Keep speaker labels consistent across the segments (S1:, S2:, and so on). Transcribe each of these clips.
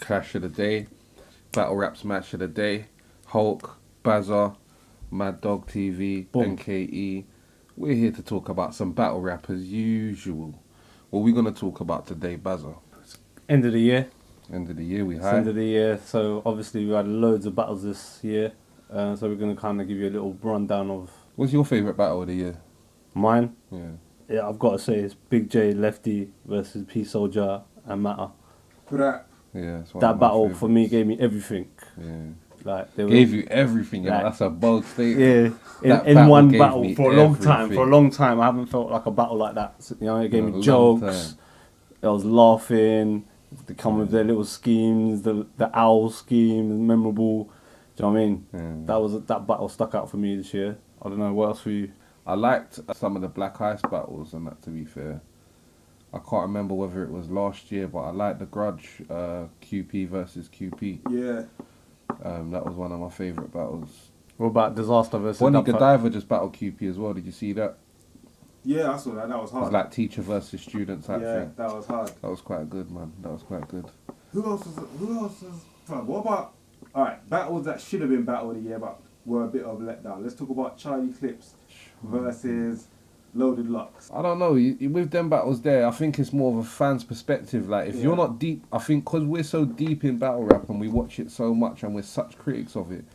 S1: Clash of the Day, Battle Raps Match of the Day, Hulk, Bazza, Mad Dog TV,
S2: Boom.
S1: NKE. We're here to talk about some battle rap as usual. What are we going to talk about today, Bazza?
S2: End of the year.
S1: End of the year, we
S2: It's
S1: high.
S2: end of the year, so obviously we had loads of battles this year. So we're going to kind of give you a little rundown of
S1: What's your favourite battle of the year?
S2: mine.
S1: Yeah.
S2: Yeah, I've got to say it's Big J Lefty versus P Soldier and Matter.
S1: Yeah, it's one
S2: That
S1: of my
S2: battle for me
S1: favourites.
S2: gave me everything.
S1: Yeah.
S2: Like they were,
S1: Gave you everything, yeah.
S2: Like-
S1: That's a bold statement.
S2: yeah,
S1: That
S2: in
S1: battle
S2: one
S1: gave
S2: battle
S1: me
S2: for a long time.
S1: everything.
S2: For a long time, I haven't felt like a battle like that. So, you know, it gave
S1: A
S2: me
S1: long
S2: jokes.
S1: time.
S2: I was laughing. They come with their little schemes. The owl scheme, memorable. Do you know what I mean?
S1: Yeah.
S2: That battle stuck out for me this year. I don't know what else for you.
S1: I liked some of the Black Ice battles and that, to be fair. I can't remember whether it was last year, but I liked the Grudge QP versus QP.
S3: Yeah.
S1: That was one of my favourite battles.
S2: What about Disaster versus
S1: Bonnie
S2: Dubfight?
S1: Godiva just battled QP as well. Did you see that?
S3: Yeah, I saw that. That was
S1: It was
S3: hard.
S1: like teacher versus student type
S3: yeah,
S1: thing.
S3: that was hard.
S1: That was quite good, man. That was quite good.
S3: Who else was what about alright, battles that should have been battle of the year but were a bit of a letdown. Let's talk about Charlie Clips versus Loaded Lux.
S1: I don't know. With them battles there, I think it's more of a fan's perspective. Like, if
S3: Yeah.
S1: you're not deep, I think because we're so deep in battle rap and we watch it so much and we're such critics of it,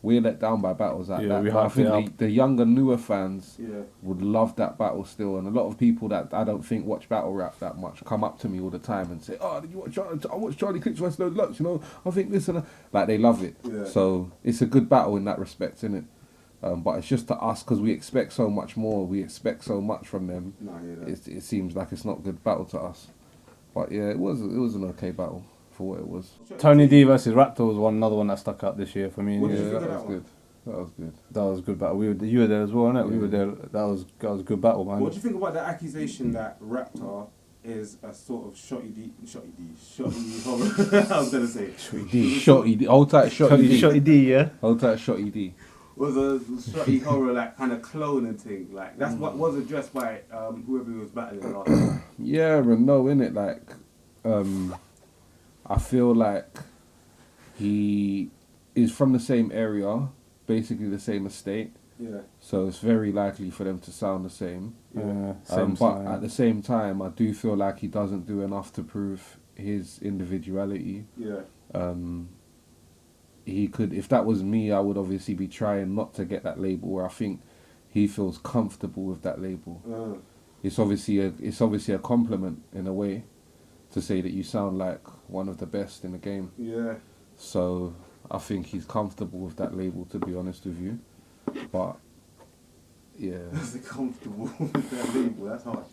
S1: we're let down by battles like
S2: Yeah,
S1: that.
S2: we
S1: But I
S2: hyped it
S1: think
S2: up.
S1: the younger, newer fans
S3: Yeah.
S1: would love that battle still. And a lot of people that I don't think watch battle rap that much come up to me all the time and say, "Oh, did you watch? I watched Charlie Clips versus Loaded Lux. You know, I think this and that." Like, they love it.
S3: Yeah.
S1: So it's a good battle in that respect, isn't it? But it's just to us because we expect so much more. We expect so much from them.
S3: No, yeah.
S1: It seems like it's not a good battle to us. But yeah, it was an okay battle for what it was.
S2: Tony D versus Raptor was another one that stuck out this year for me.
S3: What did
S1: Yeah,
S3: you think
S1: that
S3: of
S1: was
S3: that one?
S1: good. That was good.
S2: That was a good battle. You were there as well, innit? We
S1: Yeah.
S2: were there. That was a good battle, man.
S3: What do you think about the accusation that Raptor is a sort of shotty horror? I was gonna say
S1: Shotty D. Hold tight, Shotty D.
S2: Shotty D, yeah.
S1: Hold tight, Shotty D.
S3: was a shotty horror like kind of clone and thing. Like that's what was addressed by whoever he was battling last time.
S1: Yeah and no, innit? Like, I feel like he is from the same area, basically the same estate.
S3: Yeah.
S1: So it's very likely for them to sound the same.
S2: Same
S1: But
S2: time.
S1: at the same time, I do feel like he doesn't do enough to prove his individuality.
S3: Yeah.
S1: He could, if that was me, I would obviously be trying not to get that label. Where I think he feels comfortable with that label. It's obviously a compliment in a way to say that you sound like one of the best in the game.
S3: Yeah.
S1: So I think he's comfortable with that label, to be honest with you. But yeah.
S3: Is it comfortable with that label? That's harsh.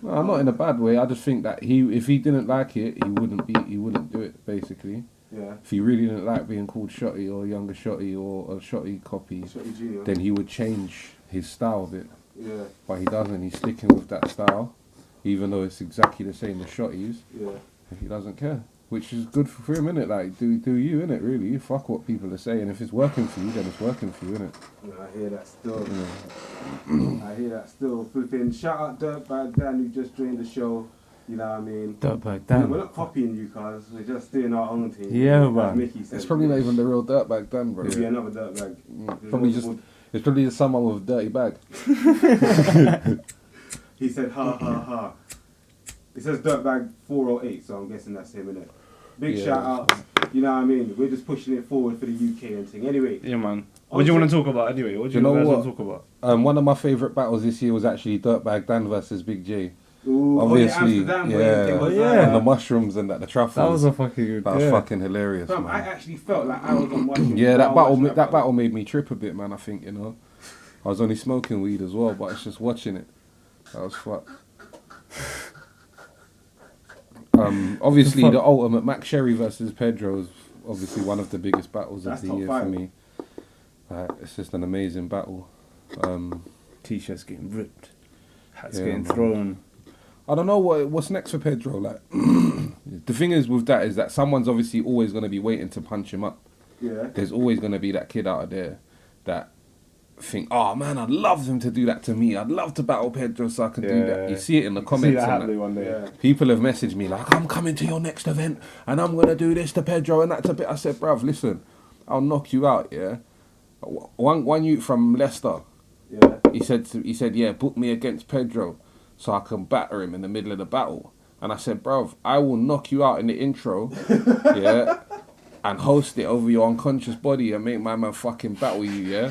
S1: No, not in a bad way. I just think that if he didn't like it, he wouldn't do it, basically.
S3: Yeah.
S1: If he really didn't like being called Shotty or Younger Shotty or a Shotty copy,
S3: Shotty Junior.
S1: then he would change his style a bit.
S3: Yeah.
S1: But he doesn't. He's sticking with that style, even though it's exactly the same as Shotty's.
S3: Yeah.
S1: He doesn't care, which is good for him, innit? Like, do you, innit? Really, you fuck what people are saying. If it's working for you, then it's working for you, innit?
S3: I hear that still.
S1: Yeah.
S3: I hear that still. Flipping. Shout out Dirtbag Dan who just joined the show. You know what I mean?
S2: Dirtbag
S3: We're
S2: Dan.
S3: not copying you, cuz we're just doing our own thing.
S2: Yeah,
S3: As
S2: man.
S3: Mickey said.
S1: It's probably not even the real Dirtbag Dan, bro.
S3: It'll be another Dirtbag.
S1: Probably just. It's probably just someone with a dirty bag.
S3: He said ha ha ha. It says Dirtbag 408, so I'm guessing that's him, innit? Big
S1: Yeah.
S3: shout out. You know what I mean? We're just pushing it forward for the UK and thing. Anyway.
S2: Yeah, man. What do you want to talk about anyway? What do you
S1: know
S2: guys
S1: what?
S2: want to talk about?
S1: One of my favourite battles this year was actually Dirtbag Dan versus Big J.
S3: Ooh,
S1: Obviously,
S3: Amsterdam
S1: yeah.
S3: thing was,
S2: Yeah.
S1: And the mushrooms and that, the truffles.
S2: That was a fucking good.
S1: That was
S2: yeah.
S1: fucking hilarious,
S3: Fam, I
S1: man.
S3: actually felt like I was on watching.
S1: Yeah, that
S3: while watching
S1: battle made me trip a bit, man. I think, you know, I was only smoking weed as well, but it's just watching it. That was fucked. Obviously, the ultimate Mac Sherry versus Pedro is obviously one of the biggest battles
S3: That's
S1: of the
S3: top
S1: year
S3: five.
S1: for me. It's just an amazing battle.
S2: T-shirts getting ripped, hats
S1: Yeah,
S2: getting
S1: man.
S2: thrown.
S1: I don't know what's next for Pedro. Like, the thing is with that is that someone's obviously always going to be waiting to punch him up.
S3: Yeah.
S1: There's always going to be that kid out of there that think, oh man, I'd love them to do that to me. I'd love to battle Pedro so I can do that. You see it in the comments.
S2: See that
S1: and
S2: happening one day.
S3: Yeah.
S1: People have messaged me like, I'm coming to your next event and I'm gonna do this to Pedro and that to Pedro. I said, bruv, listen, I'll knock you out, yeah. One youth from Leicester,
S3: Yeah.
S1: he said, yeah, book me against Pedro so I can batter him in the middle of the battle. And I said, bruv, I will knock you out in the intro, yeah, and host it over your unconscious body and make my man fucking battle you, yeah.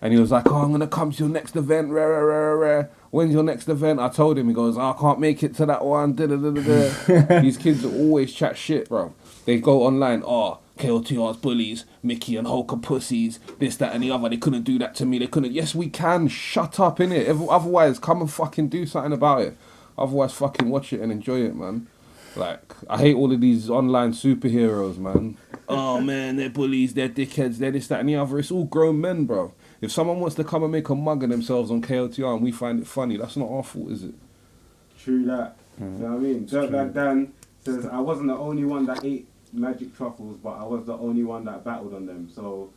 S1: And he was like, oh, I'm gonna come to your next event, rare. When's your next event? I told him, he goes, oh, I can't make it to that one, These kids always chat shit, bro. They go online, oh, KOTR's bullies, Mickey and Hulk are pussies, this, that, and the other. They couldn't do that to me. They couldn't. Yes, we can. Shut up, innit? Otherwise, come and fucking do something about it. Otherwise, fucking watch it and enjoy it, man. Like, I hate all of these online superheroes, man. Oh, man, they're bullies, they're dickheads, they're this, that, and the other. It's all grown men, bro. If someone wants to come and make a mug of themselves on KOTR and we find it funny, that's not our fault, is it?
S3: True that. You know what I mean? Like Dan says, I wasn't the only one that ate magic truffles, but I was the only one that battled on them. So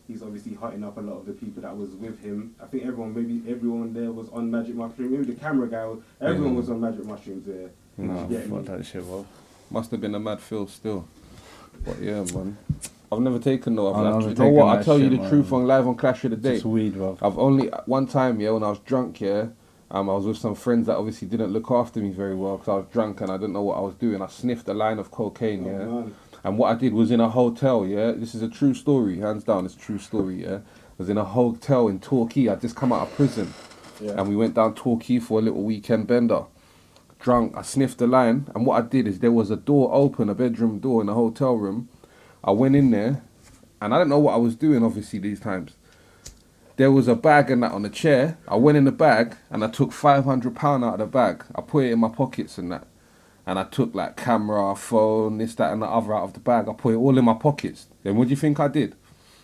S3: he's obviously hotting up a lot of the people that was with him. I think everyone there was on magic mushrooms. Maybe the camera guy, everyone was on magic mushrooms there.
S2: No, fuck that shit, bro.
S1: Must have been a mad feel still. But yeah, man. I've never taken no other.
S2: I've never
S1: You know
S2: taken
S1: what?
S2: that
S1: I'll tell you
S2: shit,
S1: the
S2: man.
S1: truth on live on Clash of the Day.
S2: It's weed, bro.
S1: I've only, one time, yeah, when I was drunk, yeah, I was with some friends that obviously didn't look after me very well because I was drunk and I didn't know what I was doing. I sniffed a line of cocaine, yeah.
S3: Man.
S1: And what I did was in a hotel, yeah. This is a true story, hands down, it's a true story, yeah. I was in a hotel in Torquay. I'd just come out of prison.
S3: Yeah.
S1: And we went down Torquay for a little weekend bender. Drunk, I sniffed the line, and what I did is there was a door open, a bedroom door in the hotel room. I went in there, and I didn't know what I was doing, obviously, these times. There was a bag and that on the chair. I went in the bag, and I took £500 out of the bag. I put it in my pockets and that. And I took, like, camera, phone, this, that, and the other out of the bag. I put it all in my pockets. Then what do you think I did?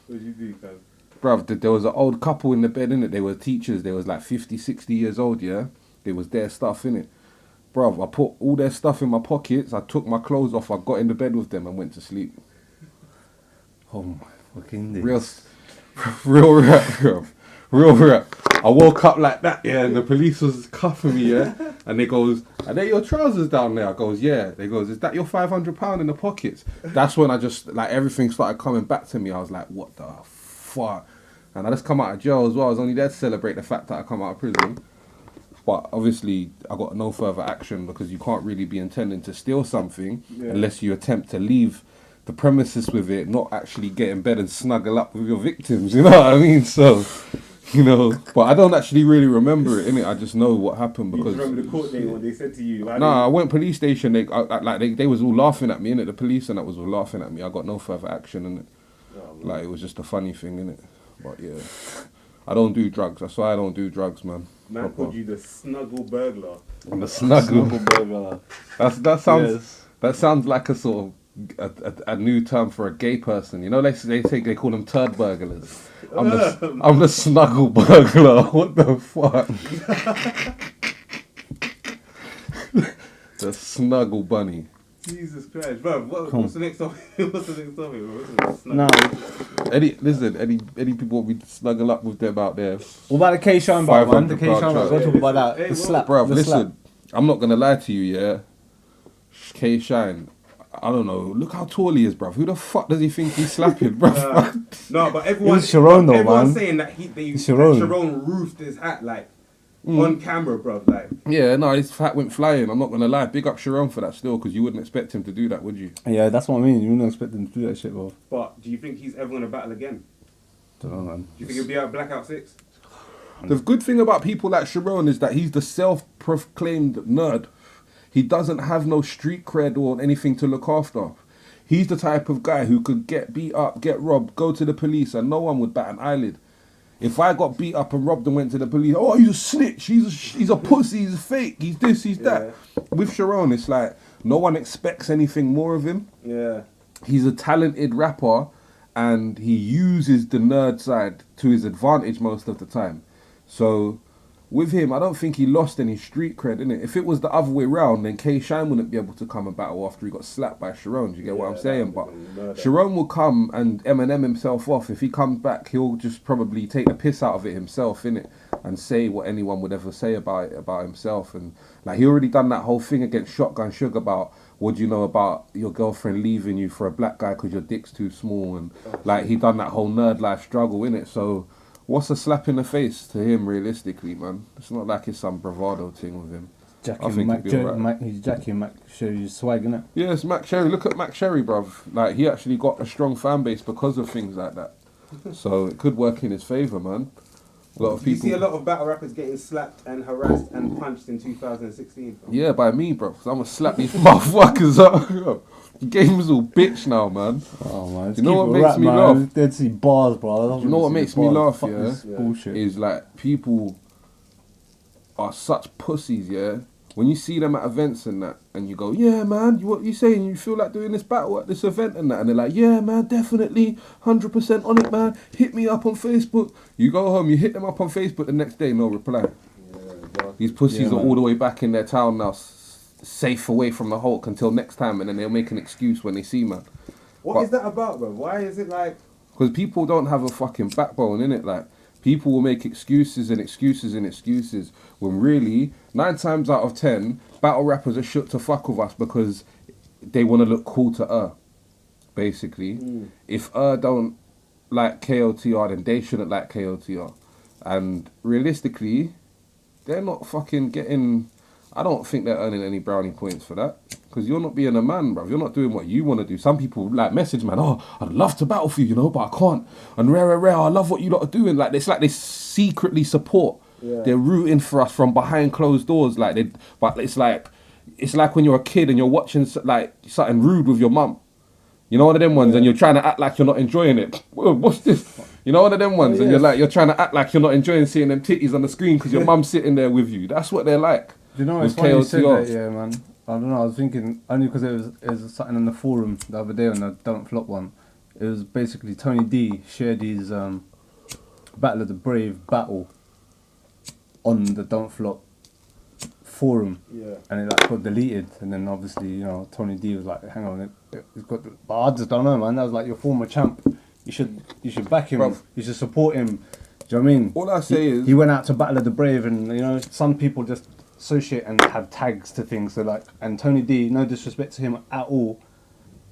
S3: What did you do, guys?
S1: Bruv, there was an old couple in the bed, innit? They were teachers. They was, like, 50, 60 years old, yeah? It was their stuff, innit? Bruv, I put all their stuff in my pockets. I took my clothes off. I got in the bed with them and went to sleep.
S2: Oh my fucking days.
S1: Real rap, bruv. Real rap. I woke up like that, yeah, and the police was cuffing me, yeah? And they goes, are they your trousers down there? I goes, yeah. They goes, is that your £500 in the pockets? That's when I just, like, everything started coming back to me. I was like, what the fuck? And I just come out of jail as well. I was only there to celebrate the fact that I come out of prison. But obviously, I got no further action because you can't really be intending to steal something unless you attempt to leave the premises with it, not actually get in bed and snuggle up with your victims. You know what I mean? So, you know, but I don't actually really remember it, innit? I just know what happened because.
S3: You remember the court day when they said to you?
S1: I went police station. They was all laughing at me, innit? The police and that was all laughing at me. I got no further action, innit? Like, it was just a funny thing, innit? But yeah, I don't do drugs. That's why I don't do drugs, man.
S3: Man called you the Snuggle Burglar.
S1: The Snuggle.
S2: Burglar.
S1: That sounds like a sort of a new term for a gay person. You know, they call them turd burglars. I'm the Snuggle Burglar. What the fuck? The Snuggle Bunny.
S3: Jesus Christ, bro! What's the next topic? What's the next topic?
S2: No.
S1: Any people want me to snuggle up with them out there?
S2: What about the K-Shine bar, man? The K-Shine bar.
S1: £500
S2: Let's talk about that.
S3: Hey,
S2: The slap.
S1: Bruv,
S2: the
S1: listen,
S2: slap.
S1: I'm not gonna lie to you, yeah. K-Shine, I don't know. Look how tall he is, bruv. Who the fuck does he think he's slapping, bruv?
S3: No, but everyone.
S2: Sharon though,
S3: everyone's
S2: man.
S3: saying that
S2: Sharon.
S3: Sharon roofed his hat like on camera, bruv. Like.
S1: Yeah, no, his hat went flying. I'm not gonna lie. Big up Sharon for that still, because you wouldn't expect him to do that, would you?
S2: Yeah, that's what I mean. You wouldn't expect them to do that shit, bro.
S3: But do you think he's ever gonna battle again?
S2: Don't know, man.
S3: Do you think he'll be out Blackout 6?
S1: The good thing about people like Sharon is that he's the self-proclaimed nerd. He doesn't have no street cred or anything to look after. He's the type of guy who could get beat up, get robbed, go to the police, and no one would bat an eyelid. If I got beat up and robbed and went to the police, oh, he's a snitch, he's a pussy, he's fake, he's this, he's that. With Sharon, it's like no one expects anything more of him.
S3: Yeah.
S1: He's a talented rapper, and he uses the nerd side to his advantage most of the time. So with him, I don't think he lost any street cred, innit? If it was the other way round, then K Shine wouldn't be able to come and battle after he got slapped by Sharon. Do you get what I'm saying? But Sharon will come and Eminem himself off. If he comes back, he'll just probably take the piss out of it himself, innit? And say what anyone would ever say about it, about himself. And like he already done that whole thing against Shotgun Sugar about what do you know about your girlfriend leaving you for a black guy because your dick's too small, and like he done that whole nerd life struggle, innit? So what's a slap in the face to him realistically, man? It's not like it's some bravado thing with him.
S2: He's Jackie and Mac Sherry's swag, innit?
S1: Yeah, it's Mac Sherry. Look at Mac Sherry, bruv. Like he actually got a strong fan base because of things like that. So it could work in his favour, man. A lot of people.
S3: You see a lot of battle rappers getting slapped and harassed and punched in 2016.
S1: Yeah, by me, bro. I'm gonna slap these motherfuckers up. The game's all bitch now, man.
S2: Oh man,
S1: you know what makes me laugh?
S2: Dead see bars, bro.
S1: You know what makes me laugh? Yeah,
S2: bullshit.
S1: Is like people are such pussies. Yeah, when you see them at events and that, and you go, yeah, man, what you saying? You feel like doing this battle at this event and that, and they're like, yeah, man, definitely, 100% on it, man. Hit me up on Facebook. You go home, you hit them up on Facebook the next day, no reply. These pussies are all the way back in their town now, safe away from the Hulk until next time, and then they'll make an excuse when they see man.
S3: What is that about, bro? Why is it like?
S1: Because people don't have a fucking backbone, innit? Like, people will make excuses and excuses and excuses when really, 9 times out of 10, battle rappers are shook to fuck with us because they want to look cool to basically. If don't like KOTR, then they shouldn't like KOTR. And realistically, they're not fucking getting... I don't think they're earning any brownie points for that. Because you're not being a man, bruv. You're not doing what you want to do. Some people like message, man, oh, I'd love to battle for you, you know, but I can't. And rare, I love what you lot are doing. Like, it's like they secretly support. Yeah. They're rooting for us from behind closed doors. But it's like when you're a kid and you're watching like something rude with your mum. You know, one of them ones, and you're trying to act like you're not enjoying it. What's this? You know, one of them ones, and you're trying to act like you're not enjoying seeing them titties on the screen because your mum's sitting there with you. That's what they're like.
S2: You know, it's funny you said that, yeah, man. I don't know, I was thinking, only because it was something on the forum the other day on the Don't Flop one. It was basically Tony D shared his Battle of the Brave battle on the Don't Flop forum. Yeah. And it like got deleted, and then obviously, you know, Tony D was like, hang on, it's got but I just don't know, man. That was like your former champ. You should back him. Bro. You should support him. Do you know what I mean?
S1: All I say is...
S2: He went out to Battle of the Brave, and, you know, some people just associate and have tags to things. So like, and Tony D, no disrespect to him at all,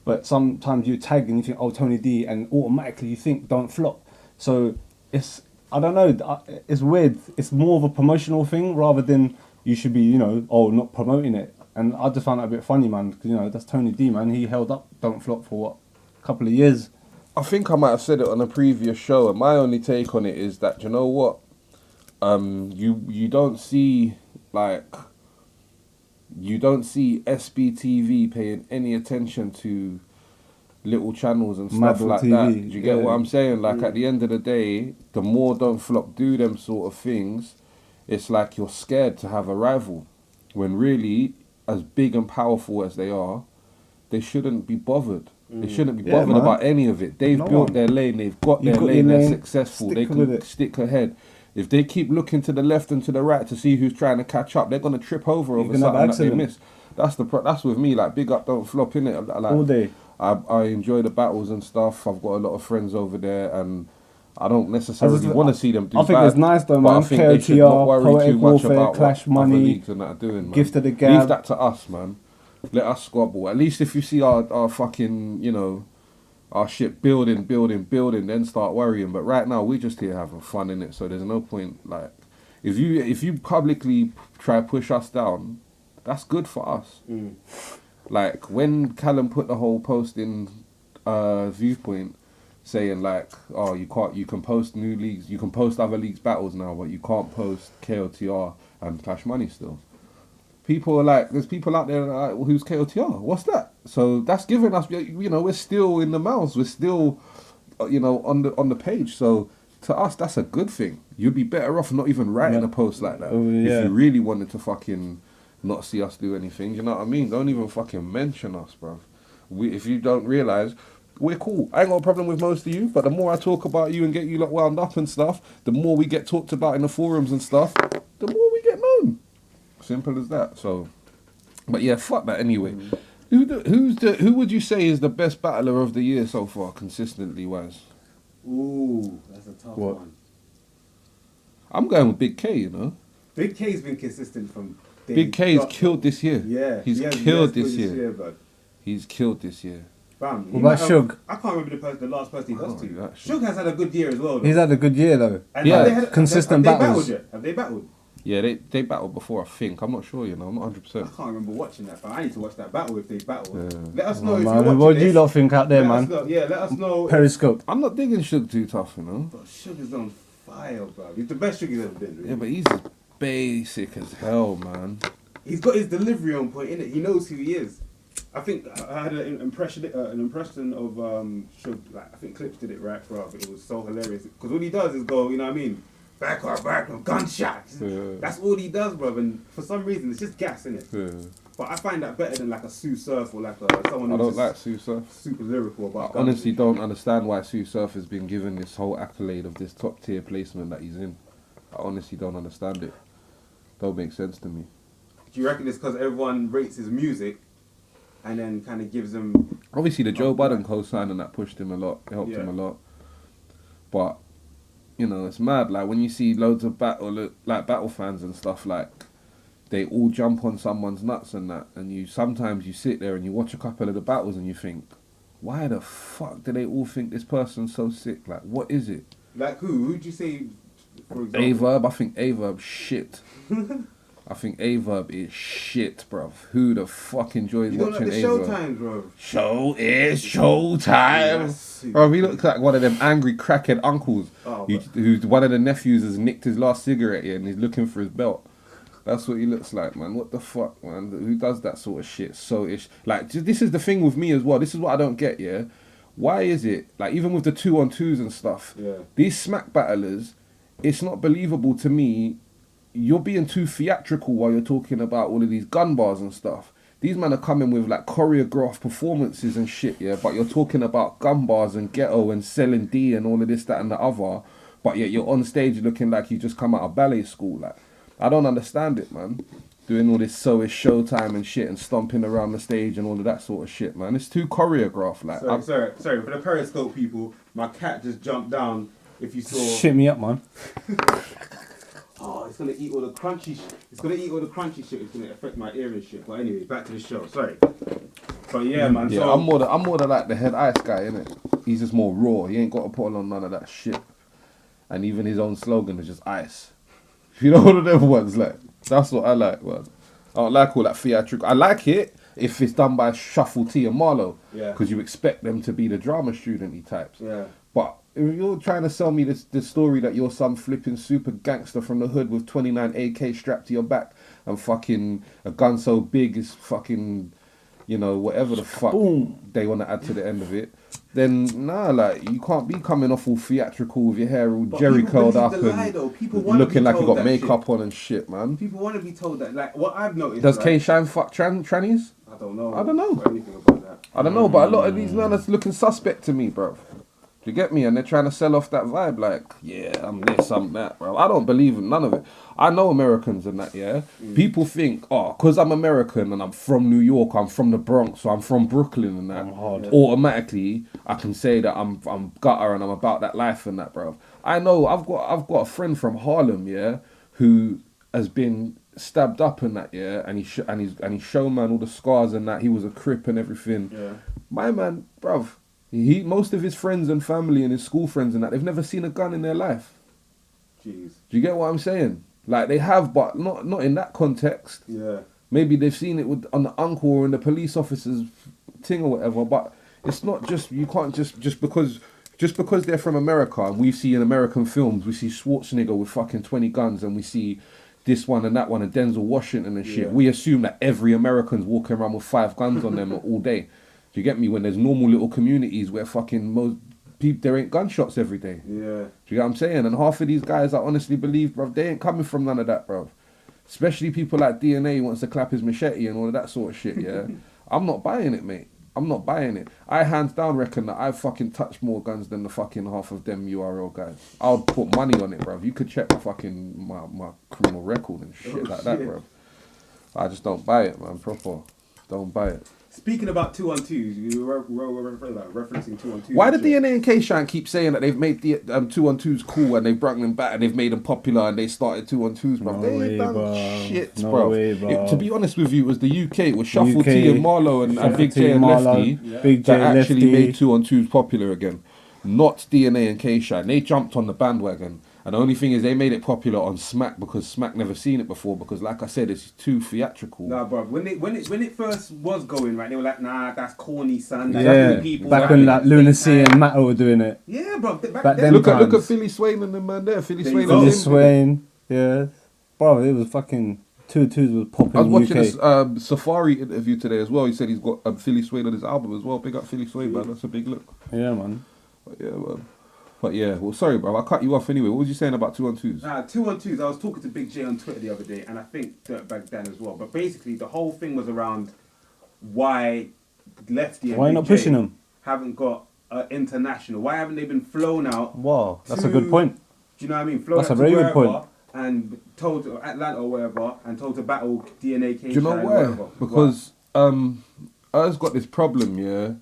S2: but sometimes you tag and you think, oh, Tony D, and automatically you think Don't Flop. So it's, I don't know, it's weird. It's more of a promotional thing rather than you should be, you know, oh, not promoting it. And I just found that a bit funny, man, because, you know, that's Tony D, man. He held up Don't Flop for what, a couple of years.
S1: I think I might have said it on a previous show, and my only take on it is that, you know what, you don't see, like, you don't see SBTV paying any attention to little channels and stuff like TV. That. Do you get what I'm saying? Like, at the end of the day, the more Don't Flop do them sort of things, it's like you're scared to have a rival. When really, as big and powerful as they are, they shouldn't be bothered. They shouldn't be bothered about any of it. They've built their lane, they've got their lane, they're successful, they can stick ahead. If they keep looking to the left and to the right to see who's trying to catch up, they're gonna trip over something that they miss. That's with me. Like, big up, Don't Flop, innit? Like,
S2: all day.
S1: I enjoy the battles and stuff. I've got a lot of friends over there, and I don't necessarily want to see them do
S2: I think
S1: bad,
S2: it's nice though, man.
S1: I think they should not worry
S2: Poetic
S1: too much
S2: Warfare,
S1: about
S2: Clash
S1: what other
S2: Money,
S1: leagues and that are doing, man.
S2: Gift of the Gab.
S1: Leave that to us, man. Let us squabble. At least if you see our fucking, you know, our shit building, then start worrying. But right now, we're just here having fun, innit? So there's no point, like, if you publicly try to push us down, that's good for us. Like, when Callum put the whole post in Viewpoint saying, like, oh, you can post new leagues, you can post other leagues battles now, but you can't post KOTR and Clash Money still. People are like, there's people out there that are like, well, who's KOTR? What's that? So that's giving us, you know, we're still in the mouse. We're still, you know, on the page. So to us, that's a good thing. You'd be better off not even writing a post like that. If you really wanted to fucking not see us do anything, you know what I mean? Don't even fucking mention us, bruv. If you don't realise, we're cool. I ain't got a problem with most of you, but the more I talk about you and get you lot wound up and stuff, the more we get talked about in the forums and stuff, the Simple as that. So, but yeah, fuck that anyway. Who would you say is the best battler of the year so far, consistently wise?
S3: Ooh, that's a tough one.
S1: I'm going with Big K, you know.
S3: Big K's been consistent from day
S1: Big K's killed this year.
S3: Yeah.
S1: He's killed this year.
S3: Bud.
S1: He's killed this year.
S2: Bam. What about Shug?
S3: I can't remember the last person he lost to. Shug has had a good year as well, though.
S2: He's had a good year, though.
S3: And
S2: consistent battles.
S3: Have they battled?
S1: Yeah, they battled before, I think. I'm not sure, you know. I'm not 100%.
S3: I can't remember watching that, but I need to watch that battle if they battle.
S1: Yeah.
S3: Let us know if you're
S2: watching what do you lot think out there, man?
S3: Let us know.
S2: Periscope.
S1: I'm not digging Shug too tough, you know.
S3: But Shug is on fire, bro. He's the best Shug he's ever been. Really.
S1: Yeah, but he's basic as hell, man.
S3: He's got his delivery on point, innit? He knows who he is. I think I had an impression of Shug. Like, I think Clips did it right, bro. It was so hilarious because all he does is go, you know what I mean? Back, gunshots. Yeah. That's all he does, bro. And for some reason, it's just gas, innit? Yeah. But I find that better than like a Sue Surf or like someone who's
S1: like Sue Surf.
S3: Super lyrical about
S1: I honestly don't understand why Sue Surf has been given this whole accolade of this top tier placement that he's in. I honestly don't understand it. Don't make sense to me.
S3: Do you reckon it's because everyone rates his music and then kind of gives him...
S1: Obviously the Joe Budden co-sign and that pushed him a lot, helped him a lot. But, you know, it's mad. Like when you see loads of battle fans and stuff, like they all jump on someone's nuts and that, and sometimes you sit there and you watch a couple of the battles and you think, why the fuck do they all think this person's so sick? Like, what is it?
S3: Like who? Who'd you say, for example?
S1: Averb. I think Averb's shit. I think Averb is shit, bruv. Who the fuck enjoys watching Averb?
S3: You don't like the Showtime, bro.
S1: Show is Showtime. Bro, he looks like one of them angry crackhead uncles who's one of the nephews has nicked his last cigarette here and he's looking for his belt. That's what he looks like, man. What the fuck, man? Who does that sort of shit? So ish. Like, this is the thing with me as well. This is what I don't get, yeah? Why is it, like, even with the 2-on-2s and stuff, these smack battlers, it's not believable to me. You're being too theatrical while you're talking about all of these gun bars and stuff. These men are coming with, like, choreographed performances and shit, yeah? But you're talking about gun bars and ghetto and selling D and all of this, that, and the other. But yet you're on stage looking like you just come out of ballet school, like. I don't understand it, man. Doing all this so is Showtime and shit and stomping around the stage and all of that sort of shit, man. It's too choreographed, like.
S3: Sorry. For the Periscope people, my cat just jumped down. If you saw.
S2: Shit me up, man.
S3: Oh, it's gonna eat all the crunchy shit. It's gonna affect my ear and shit. But anyway, back to the show. Sorry. But yeah, man.
S1: Yeah,
S3: so
S1: I'm more than like the head ice guy, innit? He's just more raw. He ain't got to put on none of that shit. And even his own slogan is just ice. You know, one of them ones, like, that's what I like, man. I don't like all that theatrical. I like it if it's done by Shuffle T and Marlowe. Yeah. Because you expect them to be the drama student-y types. Yeah. But if you're trying to sell me this story that you're some flipping super gangster from the hood with 29 AK strapped to your back and fucking a gun so big it's fucking, you know, whatever the fuck they want to add to the end of it, then nah, like, you can't be coming off all theatrical with your hair all jerry curled up and looking like you got makeup shit on and shit, man.
S3: People want to be told that. Like, what I've noticed.
S1: Does K-Shine fuck trannies?
S3: I don't know.
S1: I don't know.
S3: Anything about that.
S1: I don't know, but a lot of these men are looking suspect to me, bro. You get me? And they're trying to sell off that vibe, like, yeah, I'm this, I'm that, bro. I don't believe in none of it. I know Americans and that, yeah? People think, oh, because I'm American and I'm from New York, I'm from the Bronx, or I'm from Brooklyn and that, automatically, I can say that I'm gutter and I'm about that life and that, bro. I know, I've got a friend from Harlem, yeah, who has been stabbed up and that, yeah, and he's shown, man, all the scars and that. He was a Crip and everything. Yeah. My man, bruv. Most of his friends and family and his school friends and that, they've never seen a gun in their life.
S3: Jeez.
S1: Do you get what I'm saying? Like, they have, but not in that context.
S3: Yeah.
S1: Maybe they've seen it on the uncle or in the police officer's thing or whatever, but it's not just, you can't just because they're from America and we see in American films, we see Schwarzenegger with fucking 20 guns and we see this one and that one and Denzel Washington and shit. We assume that every American's walking around with 5 guns on them all day. Do you get me? When there's normal little communities where fucking most people, there ain't gunshots every day. Yeah. Do you get what I'm saying? And half of these guys, I honestly believe, bro, they ain't coming from none of that, bro. Especially people like DNA wants to clap his machete and all of that sort of shit, yeah? I'm not buying it, mate. I'm not buying it. I hands down reckon that I've fucking touched more guns than the fucking half of them URL guys. I'll put money on it, bro. You could check my fucking, my criminal record and shit that, bro. I just don't buy it, man. Proper, don't buy it.
S3: Speaking about 2-on-2s, you were referencing 2-on-2s.
S1: Why did DNA and K-Shine keep saying that they've made the 2-on-2s cool and they've brought them back and they've made them popular and they started 2-on-2s, bro? They done shit, bro. To be honest with you, it was the UK. It was Shuffle T and Marlowe and Big J and Lefty that actually made 2-on-2s popular again. Not DNA and K-Shine. They jumped on the bandwagon. And the only thing is they made it popular on Smack because Smack never seen it before because like I said, it's too theatrical.
S3: Nah, bro. When it first was going, right, they were like, nah, that's corny, son.
S2: Yeah,
S3: people,
S2: back when like Lunacy and Matter were doing it.
S3: Yeah, bro.
S2: Back then
S1: look at Philly Swain and the man there.
S2: Philly Swain, yeah. Bro, it was fucking 2-2s was popping.
S1: I was watching
S2: UK.
S1: this Safari interview today as well. He said he's got Philly Swain on his album as well. Big up Philly Swain, man. That's a big look.
S2: Yeah, man.
S1: But yeah, man. But yeah, well, sorry, bro. I cut you off anyway. What was you saying about 2-on-2s?
S3: 2-on-2s. I was talking to Big J on Twitter the other day, and I think Dirtbag Dan as well. But basically, the whole thing was around why Lefty and
S2: why
S3: Big
S2: not
S3: J
S2: pushing them?
S3: haven't got international. Why haven't they been flown out?
S2: Wow, that's a good point.
S3: Do you know what I mean? Flown
S2: That's
S3: out
S2: a very
S3: to
S2: good point.
S3: And told to Atlanta or wherever, and told to battle DNA K.
S1: Do you know why? Because I've got this problem, yeah,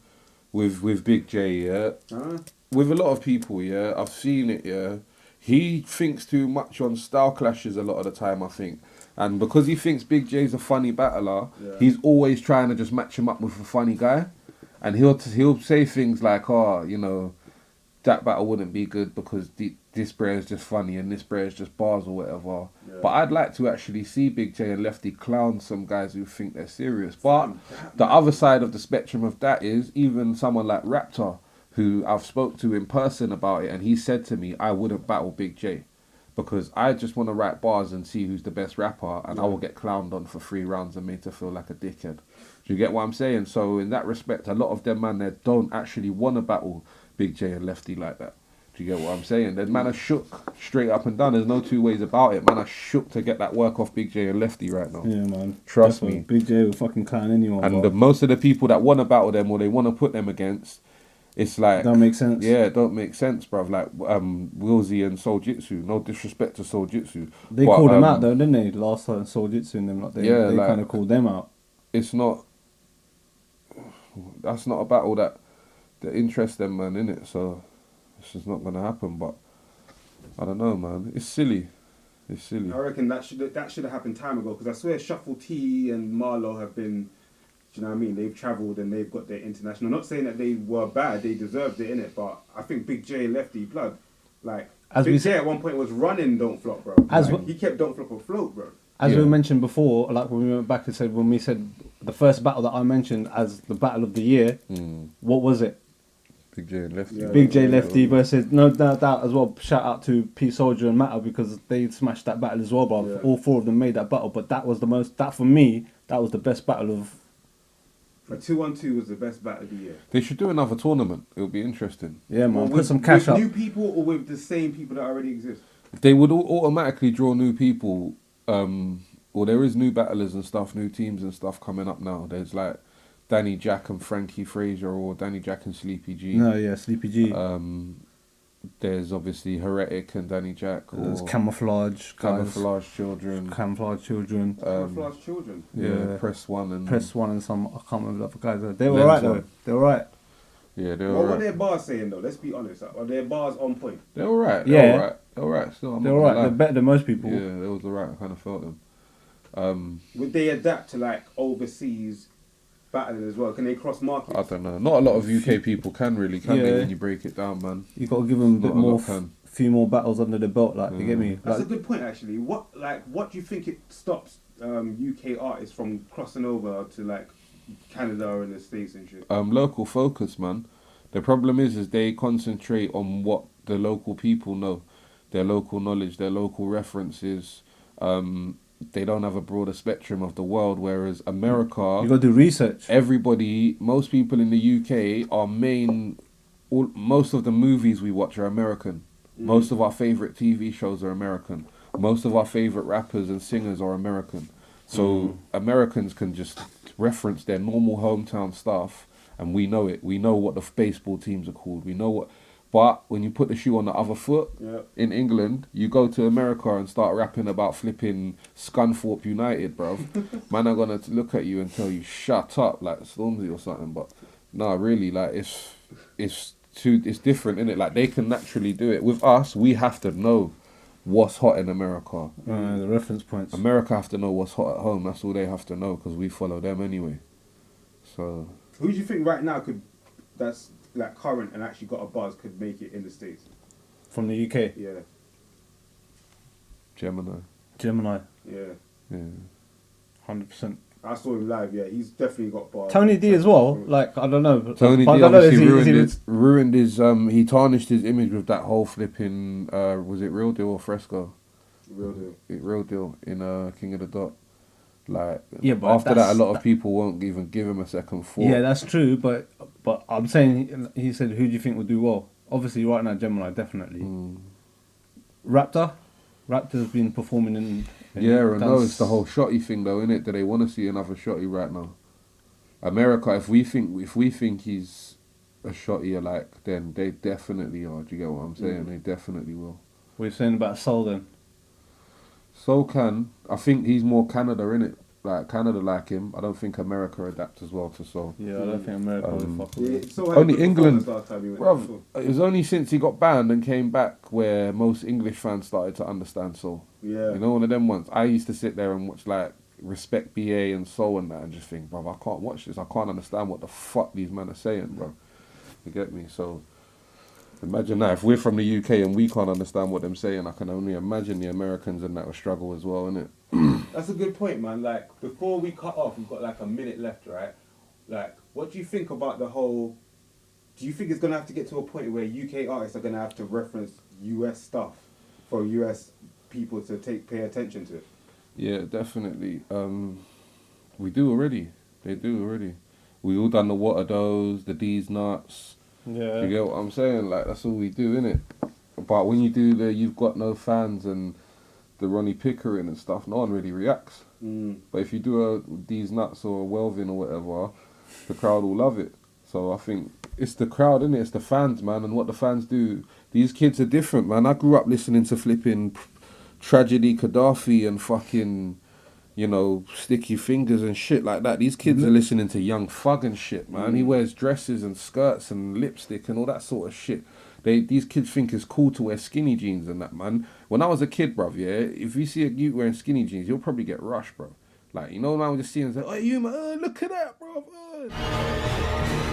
S1: with Big J, yeah. With a lot of people, yeah, I've seen it, yeah. He thinks too much on style clashes a lot of the time, I think. And because he thinks Big J's a funny battler, he's always trying to just match him up with a funny guy. And he'll say things like, oh, you know, that battle wouldn't be good because this brer is just funny and this brer is just bars or whatever. Yeah. But I'd like to actually see Big J and Lefty clown some guys who think they're serious. But the other side of the spectrum of that is even someone like Raptor, who I've spoke to in person about it, and he said to me, I wouldn't battle Big J because I just want to write bars and see who's the best rapper, and I will get clowned on for 3 rounds and made to feel like a dickhead. Do you get what I'm saying? So in that respect, a lot of them man there don't actually want to battle Big J and Lefty like that. Do you get what I'm saying? The man are shook straight up and down. There's no two ways about it. Man are shook to get that work off Big J and Lefty right now.
S2: Yeah, man.
S1: Trust me.
S2: Big J will fucking clown anyone.
S1: And most of the people that want to battle them or they want to put them against, it's like...
S2: Don't make sense.
S1: Yeah, it don't make sense, bruv. Like Willzy and Soul Jitsu. No disrespect to Soul Jitsu.
S2: They called them out though, didn't they? Last time Soul Jitsu and them, like they like, kind of called them out.
S1: It's not... That's not a battle that interests them, man, innit? So it's just not going to happen, but I don't know, man. It's silly. It's silly.
S3: I reckon that should have happened time ago because I swear Shuffle T and Marlowe have been... Do you know what I mean? They've travelled and they've got their international. Not saying that they were bad, they deserved it, innit? But I think Big J Lefty blood. Like, Big J at one point was running Don't Flop, bro. He kept Don't Flop afloat, bro.
S2: As we mentioned before, like when we went back and said, when we said the first battle that I mentioned as the battle of the year, what was it?
S1: Big J and Lefty. Yeah,
S2: Big J Lefty versus, no doubt as well, shout out to P Soldier and Matter because they smashed that battle as well, bro. Yeah. All 4 of them made that battle, but that was the most, that for me, that was the best battle of...
S3: A 2-on-2 was the best battle of the year.
S1: They should do another tournament. It'll be interesting.
S2: Yeah, man. Put some cash up.
S3: With new people or with the same people that already exist?
S1: They would automatically draw new people. Well, there is new battlers and stuff, new teams and stuff coming up now. There's like Danny Jack and Frankie Fraser or Danny Jack and Sleepy G.
S2: No, yeah, Sleepy G.
S1: There's obviously Heretic and Danny Jack.
S2: There's Camouflage
S1: Children.
S2: Camouflage Children.
S1: Yeah, Press One
S2: and some, I can't remember the other guys. They were alright though. They were alright.
S1: Yeah, they were
S3: What were their bars saying though? Let's be honest. Are their bars on point?
S1: They were alright.
S2: Yeah.
S1: They're alright. Still,
S2: they're alright. They're better than most people.
S1: Yeah, they was alright. I kind of felt them.
S3: Would they adapt to like overseas battling as well? Can they cross markets?
S1: I don't know. Not a lot of UK people can really, can they, when you break it down, man?
S2: You got to give them a bit more, few more battles under the belt, like, you get me?
S3: That's a good point, actually. What do you think it stops UK artists from crossing over to like Canada and the States and shit?
S1: Local focus, man. The problem is they concentrate on what the local people know, their local knowledge, their local references. They don't have a broader spectrum of the world, whereas America...
S2: You got to do research.
S1: Most people in the UK are most of the movies we watch are American. Most of our favourite TV shows are American. Most of our favourite rappers and singers are American. So Americans can just reference their normal hometown stuff and we know it. We know what the baseball teams are called. We know what... But when you put the shoe on the other foot
S3: Yeah.
S1: in England, you go to America and start rapping about flipping Scunthorpe United, bro. Man are gonna look at you and tell you shut up, like Stormzy or something. But no, really, like it's different, innit? Like they can naturally do it. With us, we have to know what's hot in America.
S2: The reference points.
S1: America have to know what's hot at home. That's all they have to know because we follow them anyway. So
S3: Who do you think right now that's like current and actually got a buzz could make it in the States?
S2: From the UK.
S3: Yeah.
S1: Gemini.
S3: Yeah.
S1: Yeah.
S2: 100%.
S3: I saw him live. Yeah, he's definitely got bars.
S2: Tony D as well. Like I don't know.
S1: Tony D
S2: I don't know,
S1: obviously
S2: is he-
S1: ruined his he tarnished his image with that whole flipping was it Real Deal or Fresco?
S3: Real deal.
S1: Real Deal in King of the Dot. Like
S2: Yeah, but
S1: after that, a
S2: that's-
S1: lot of people won't even give him a second thought.
S2: Yeah, that's true. But I'm saying he said, who do you think will do well? Obviously, right now Gemini definitely. Raptor's been performing in
S1: Yeah, I know it's the whole Shotty thing though, innit? Do they want to see another Shotty right now? America, if we think he's a Shotty alike, then they definitely are. Do you get what I'm saying? They definitely will.
S2: What are you saying about Soul then?
S1: I think he's more Canada, innit? Like Canada like him. I don't think America adapts as well to Soul.
S2: Yeah, I don't think America will fuck with
S3: Yeah,
S2: it.
S3: so had
S1: Only
S3: good
S1: England,
S3: performance last time he went
S1: Bruv,
S3: to
S1: it was only since he got banned and came back where most English fans started to understand Soul.
S3: Yeah.
S1: You know, one of them ones. I used to sit there and watch like Respect BA and Soul and that and just think, bruv, I can't watch this. I can't understand what the fuck these men are saying, bruv. You get me? So imagine that. If we're from the UK and we can't understand what they're saying, I can only imagine the Americans and that will struggle as well, innit?
S3: That's a good point, man. Like, before we cut off, we've got like a minute left, right? Like, what do you think about the whole... Do you think it's going to have to get to a point where UK artists are going to have to reference US stuff for US people to pay attention to?
S1: Yeah, definitely. We do already. They do already. We all done the What Are Those, the D's Nuts.
S2: Yeah.
S1: You get what I'm saying? Like, that's all we do, innit? But when you do the You've Got No Fans and the Ronnie Pickering and stuff, no one really reacts. But if you do a D's Nuts or a Welvin or whatever, the crowd will love it. So I think it's the crowd, innit? It's the fans, man, and what the fans do. These kids are different, man. I grew up listening to flipping Tragedy Gaddafi and fucking, you know, Sticky Fingers and shit like that. These kids are listening to Young Thug and shit, man. He wears dresses and skirts and lipstick and all that sort of shit. These kids think it's cool to wear skinny jeans and that, man. When I was a kid, bruv, yeah, if you see a youth wearing skinny jeans, you'll probably get rushed, bro. Like, you know, now I'm just seeing, like, oh, you, man, look at that, bruv.